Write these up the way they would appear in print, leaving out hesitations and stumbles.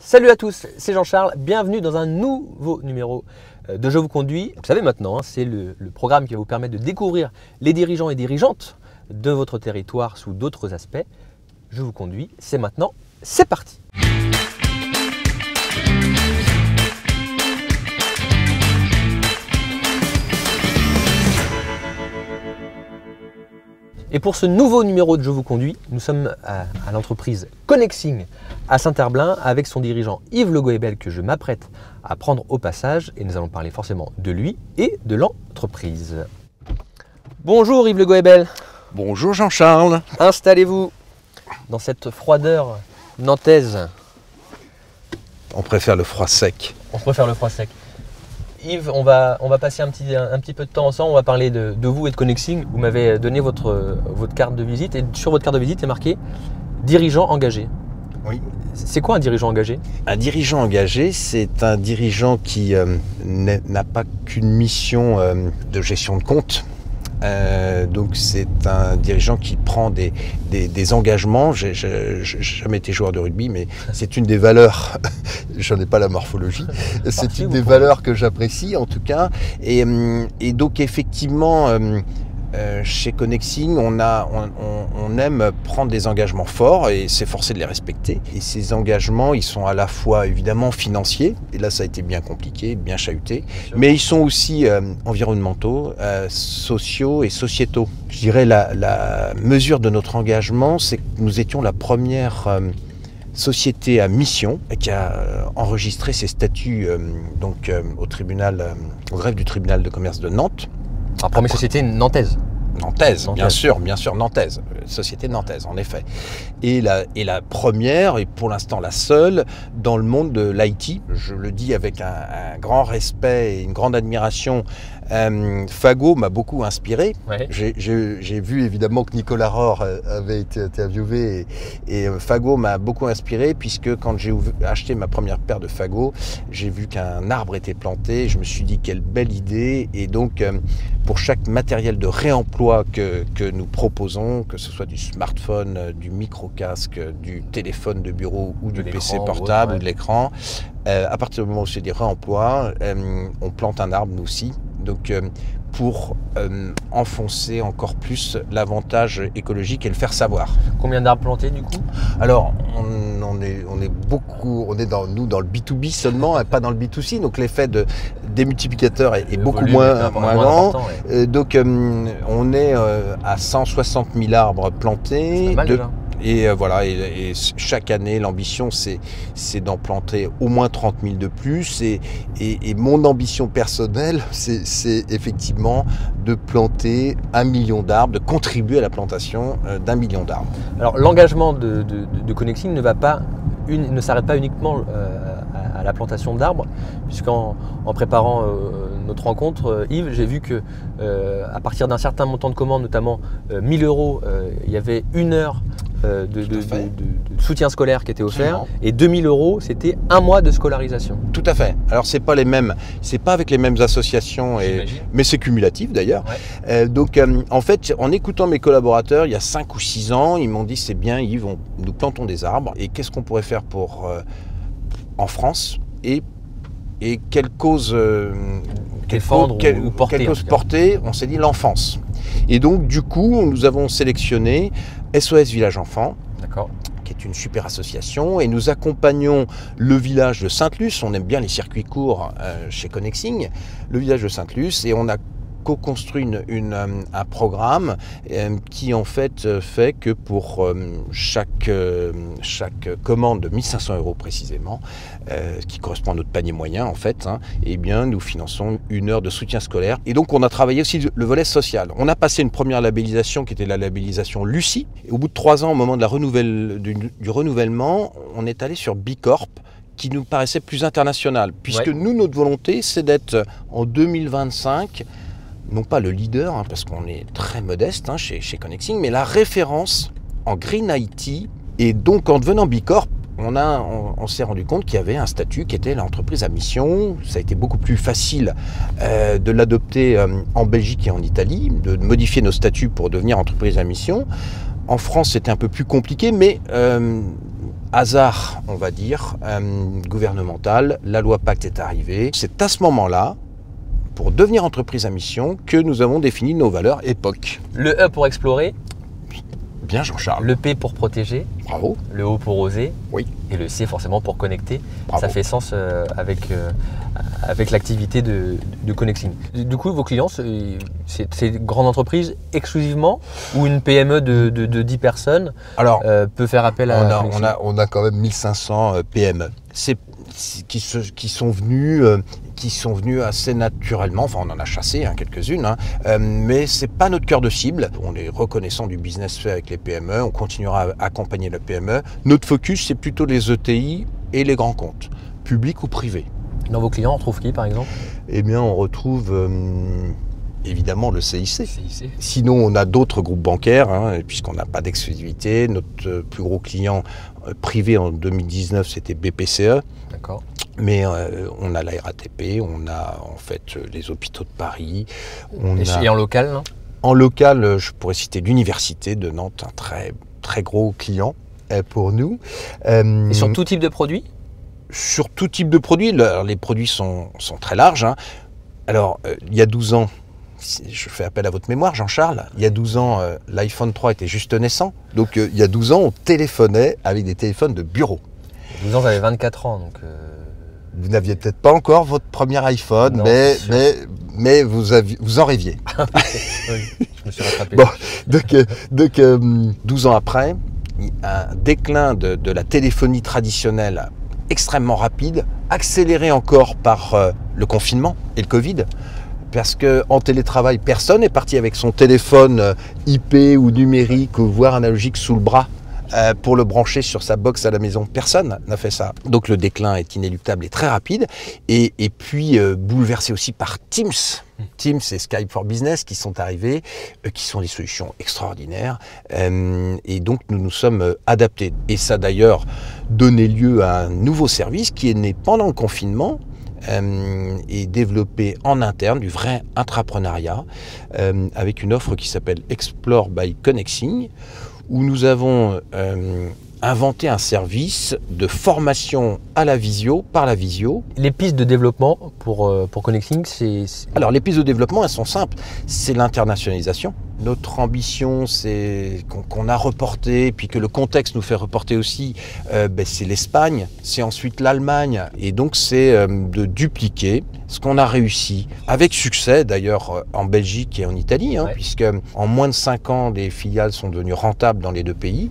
Salut à tous, c'est Jean-Charles, bienvenue dans un nouveau numéro de Je vous conduis. Vous savez maintenant, c'est le programme qui va vous permettre de découvrir les dirigeants et dirigeantes de votre territoire sous d'autres aspects. Je vous conduis, c'est maintenant, c'est parti. Et pour ce nouveau numéro de Je vous conduis, nous sommes à l'entreprise Connexing à Saint-Herblain avec son dirigeant Yves Le Goébel que je m'apprête à prendre au passage et nous allons parler forcément de lui et de l'entreprise. Bonjour Yves Le Goébel. Bonjour Jean-Charles. Installez-vous dans cette froideur nantaise. On préfère le froid sec. On préfère le froid sec. Yves, on va passer un petit peu de temps ensemble, on va parler de vous et de Connexing. Vous m'avez donné votre carte de visite et sur votre carte de visite, il est marqué « Dirigeant engagé ». Oui. C'est quoi un dirigeant engagé? Un dirigeant engagé, c'est un dirigeant qui n'a pas qu'une mission de gestion de compte. Donc c'est un dirigeant qui prend des engagements. J'ai jamais été joueur de rugby, mais c'est une des valeurs, j'en ai pas la morphologie, c'est une des valeurs que j'apprécie en tout cas. Et donc effectivement, chez Connexing, on aime prendre des engagements forts et s'efforcer de les respecter. Et ces engagements, ils sont à la fois évidemment financiers, et là ça a été bien compliqué, bien chahuté, mais ils sont aussi environnementaux, sociaux et sociétaux. Je dirais la mesure de notre engagement, c'est que nous étions la première société à mission qui a enregistré ses statuts au greffe du tribunal de commerce de Nantes. La première société nantaise. Nantaise, bien sûr, nantaise, société nantaise, en effet. Et la première, et pour l'instant la seule, dans le monde de l'IT. Je le dis avec un grand respect et une grande admiration. Fago m'a beaucoup inspiré. Ouais. J'ai vu évidemment que Nicolas Rohr avait été interviewé et Fago m'a beaucoup inspiré puisque quand j'ai acheté ma première paire de Fago, j'ai vu qu'un arbre était planté. Je me suis dit quelle belle idée et donc pour chaque matériel de réemploi que nous proposons, que ce soit du smartphone, du micro-casque, du téléphone de bureau ou du PC portable ou de l'écran, à partir du moment où c'est des réemplois, on plante un arbre nous aussi. Donc pour enfoncer encore plus l'avantage écologique et le faire savoir. Combien d'arbres plantés du coup? Alors on est beaucoup, on est dans le B2B seulement, et pas dans le B2C, donc l'effet des multiplicateurs est beaucoup moins grand. Ouais. Donc on est à 160 000 arbres plantés. C'est pas mal, déjà. Et voilà, et chaque année, l'ambition, c'est d'en planter au moins 30 000 de plus. Et mon ambition personnelle, c'est effectivement de planter 1 million d'arbres, de contribuer à la plantation d'1 million d'arbres. Alors, l'engagement de Connexing ne s'arrête pas uniquement à la plantation d'arbres, puisqu'en préparant notre rencontre, Yves, j'ai vu que à partir d'un certain montant de commande, notamment 1 000 €, il y avait 1 heure de soutien scolaire qui était offert, et 2 000 €, c'était 1 mois de scolarisation. Tout à fait. Alors c'est pas avec les mêmes associations, mais c'est cumulatif d'ailleurs. Ouais. Donc en fait, en écoutant mes collaborateurs, il y a 5 ou 6 ans, ils m'ont dit c'est bien Yves, nous plantons des arbres, et qu'est-ce qu'on pourrait faire en France et quelle cause porter, on s'est dit l'enfance. Et donc du coup, nous avons sélectionné SOS Village Enfants, qui est une super association, et nous accompagnons le village de Sainte-Luce. On aime bien les circuits courts chez Connexing, le village de Sainte-Luce, et on a co-construit un programme qui en fait fait que pour chaque commande de 1 500 € précisément, qui correspond à notre panier moyen en fait, eh bien nous finançons 1 heure de soutien scolaire. Et donc on a travaillé aussi le volet social. On a passé une première labellisation qui était la labellisation Lucie. Et au bout de 3 ans, au moment de du renouvellement, on est allé sur Bicorp, qui nous paraissait plus international, puisque nous, notre volonté, c'est d'être en 2025 non pas le leader, parce qu'on est très modeste chez Connexing, mais la référence en Green IT. Et donc, en devenant Bicorp, on s'est rendu compte qu'il y avait un statut qui était l'entreprise à mission. Ça a été beaucoup plus facile de l'adopter en Belgique et en Italie, de modifier nos statuts pour devenir entreprise à mission. En France, c'était un peu plus compliqué, mais hasard, on va dire, gouvernemental, la loi Pacte est arrivée. C'est à ce moment-là, pour devenir entreprise à mission, que nous avons défini nos valeurs époque. Le E pour explorer. Bien Jean-Charles. Le P pour protéger. Bravo. Le O pour oser. Oui. Et le C forcément pour connecter. Bravo. Ça fait sens avec l'activité de Connexing. Du coup, vos clients, c'est une grande entreprise exclusivement ou une PME de 10 personnes peut faire appel à Connexing? On a quand même 1500 PME. Qui sont venus assez naturellement, enfin on en a chassé quelques-unes, mais c'est pas notre cœur de cible. On est reconnaissant du business fait avec les PME, on continuera à accompagner la PME. Notre focus c'est plutôt les ETI et les grands comptes, publics ou privés. Dans vos clients, on retrouve qui par exemple? Eh bien on retrouve évidemment le CIC. Sinon on a d'autres groupes bancaires, puisqu'on n'a pas d'exclusivité. Notre plus gros client privé en 2019 c'était BPCE. D'accord. Mais on a la RATP, on a en fait les hôpitaux de Paris. Et en local, non? En local, je pourrais citer l'Université de Nantes, un très, très gros client pour nous. Et sur tout type de produits? Sur tout type de produits. Les produits sont très larges. Alors, il y a 12 ans, je fais appel à votre mémoire, Jean-Charles, il y a 12 ans, l'iPhone 3 était juste naissant. Donc, il y a 12 ans, on téléphonait avec des téléphones de bureau. 12 ans, j'avais 24 ans, donc... Vous n'aviez peut-être pas encore votre premier iPhone, non, mais vous en rêviez. Oui, je me suis rattrapé. Bon, donc 12 ans après, un déclin de la téléphonie traditionnelle extrêmement rapide, accéléré encore par le confinement et le Covid. Parce qu'en télétravail, personne n'est parti avec son téléphone IP ou numérique, voire analogique sous le bras. Pour le brancher sur sa box à la maison. Personne n'a fait ça. Donc le déclin est inéluctable et très rapide. Et puis bouleversé aussi par Teams. Teams et Skype for Business qui sont arrivés, qui sont des solutions extraordinaires. Et donc nous nous sommes adaptés. Et ça a d'ailleurs donné lieu à un nouveau service qui est né pendant le confinement et développé en interne, du vrai intrapreneuriat, avec une offre qui s'appelle Explore by Connexing, où nous avons inventé un service de formation à la visio, par la visio. Les pistes de développement pour Connexing, c'est... Alors les pistes de développement, elles sont simples. C'est l'internationalisation. Notre ambition, c'est qu'on a reporté, puis que le contexte nous fait reporter aussi, c'est l'Espagne, c'est ensuite l'Allemagne. Et donc c'est de dupliquer ce qu'on a réussi, avec succès d'ailleurs en Belgique et en Italie, puisque en moins de 5 ans, les filiales sont devenues rentables dans les deux pays.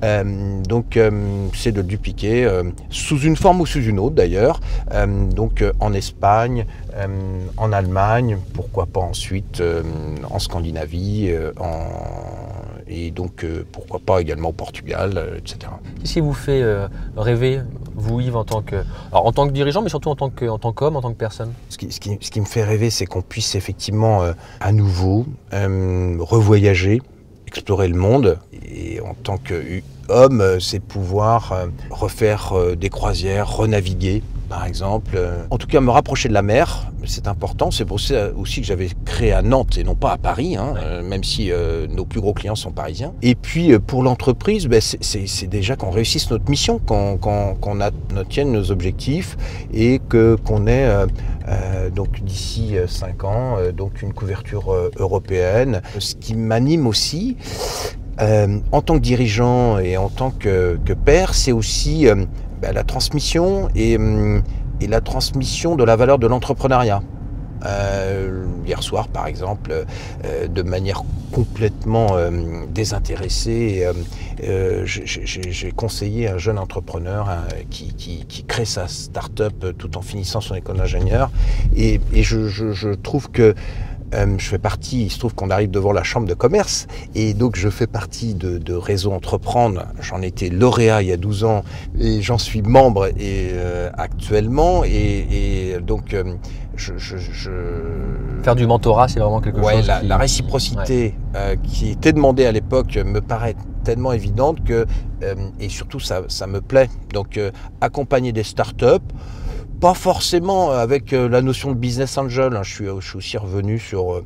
Donc c'est de le dupliquer sous une forme ou sous une autre d'ailleurs, donc en Espagne, en Allemagne, pourquoi pas ensuite en Scandinavie, et donc pourquoi pas également au Portugal, etc. Qu'est-ce qui vous fait rêver, vous Yves, en tant que dirigeant, mais surtout en tant qu'homme, en tant que personne? Ce qui me fait rêver, c'est qu'on puisse effectivement à nouveau revoyager, explorer le monde, et en tant qu'homme, c'est pouvoir refaire des croisières, renaviguer, par exemple. En tout cas, me rapprocher de la mer, c'est important. C'est pour ça aussi que j'avais créé à Nantes et non pas à Paris, même si nos plus gros clients sont parisiens. Et puis, pour l'entreprise, c'est déjà qu'on réussisse notre mission, qu'on atteigne nos objectifs et qu'on ait, donc d'ici 5 ans, donc une couverture européenne. Ce qui m'anime aussi, en tant que dirigeant et en tant que père, c'est aussi la transmission et la transmission de la valeur de l'entrepreneuriat. Hier soir, par exemple, de manière complètement désintéressée, j'ai conseillé un jeune entrepreneur qui crée sa start-up tout en finissant son école d'ingénieur. Et je trouve que je fais partie, il se trouve qu'on arrive devant la chambre de commerce, et donc je fais partie de Réseau Entreprendre. J'en étais lauréat il y a 12 ans, et j'en suis membre actuellement, et donc Faire du mentorat, c'est vraiment quelque chose la réciprocité qui était demandée à l'époque me paraît tellement évidente que, et surtout ça me plaît. Donc accompagner des startups, pas forcément avec la notion de business angel. Je suis aussi revenu sur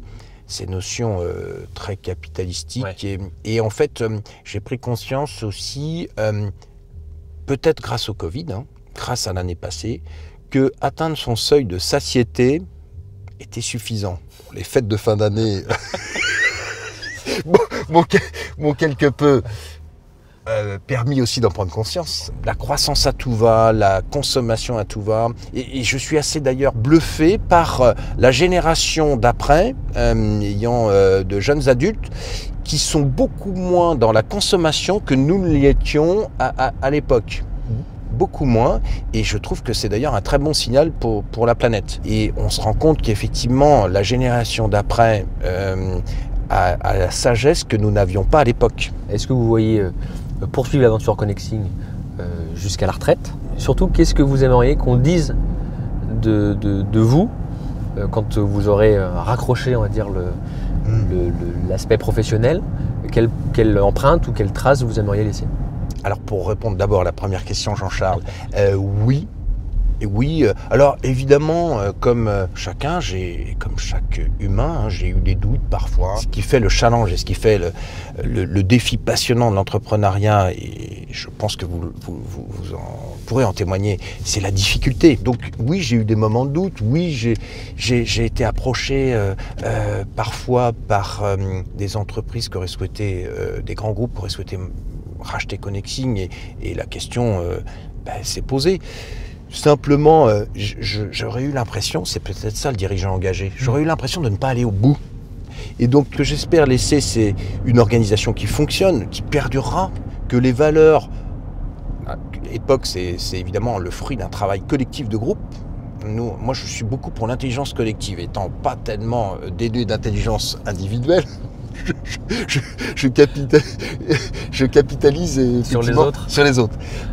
ces notions très capitalistiques. Et en fait, j'ai pris conscience aussi peut-être grâce au Covid, grâce à l'année passée, que atteindre son seuil de satiété était suffisant. Les fêtes de fin d'année m'ont quelque peu permis aussi d'en prendre conscience. La croissance à tout va, la consommation à tout va. Et je suis assez d'ailleurs bluffé par la génération d'après, ayant de jeunes adultes, qui sont beaucoup moins dans la consommation que nous l'y étions à l'époque. Beaucoup moins, et je trouve que c'est d'ailleurs un très bon signal pour la planète. Et on se rend compte qu'effectivement, la génération d'après a la sagesse que nous n'avions pas à l'époque. Est-ce que vous voyez poursuivre l'aventure Connexing jusqu'à la retraite? Surtout, qu'est-ce que vous aimeriez qu'on dise de vous quand vous aurez raccroché, on va dire, l'aspect professionnel? Quelle empreinte ou quelle trace vous aimeriez laisser? Alors pour répondre d'abord à la première question, Jean-Charles, oui. Et oui, alors évidemment, comme chacun, comme chaque humain, j'ai eu des doutes parfois. Ce qui fait le challenge et ce qui fait le défi passionnant de l'entrepreneuriat, et je pense que vous pourrez en témoigner, c'est la difficulté. Donc oui, j'ai eu des moments de doute, oui, j'ai été approché parfois par des entreprises qui auraient souhaité, des grands groupes qui auraient souhaité racheter Connexing, et la question s'est posée. Simplement, j'aurais eu l'impression, c'est peut-être ça le dirigeant engagé, j'aurais eu l'impression de ne pas aller au bout. Et donc, ce que j'espère laisser, c'est une organisation qui fonctionne, qui perdurera, que les valeurs... L'époque, c'est évidemment le fruit d'un travail collectif de groupe. Moi, je suis beaucoup pour l'intelligence collective, étant pas tellement dénué d'intelligence individuelle. Je capitalise sur les autres.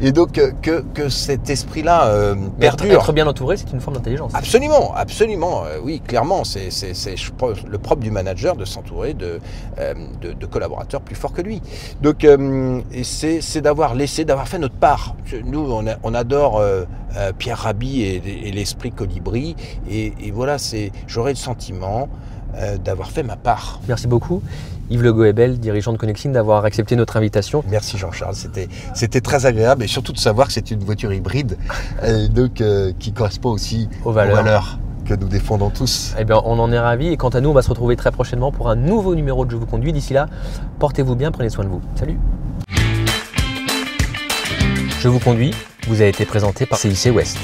Et donc que cet esprit-là perdure. Être bien entouré, c'est une forme d'intelligence. Absolument, absolument. Oui, clairement, c'est le propre du manager de s'entourer de collaborateurs plus forts que lui. Donc c'est d'avoir fait notre part. Nous, on adore Pierre Rabhi et l'esprit colibri. Et voilà, j'aurais le sentiment d'avoir fait ma part. Merci beaucoup Yves Le Goébel, dirigeant de Connexing, d'avoir accepté notre invitation. Merci Jean-Charles, c'était très agréable, et surtout de savoir que c'est une voiture hybride donc, qui correspond aussi aux valeurs que nous défendons tous. Eh bien, on en est ravis, et quant à nous, on va se retrouver très prochainement pour un nouveau numéro de Je vous conduis. D'ici là, portez-vous bien, prenez soin de vous. Salut. Je vous conduis vous a été présenté par CIC West.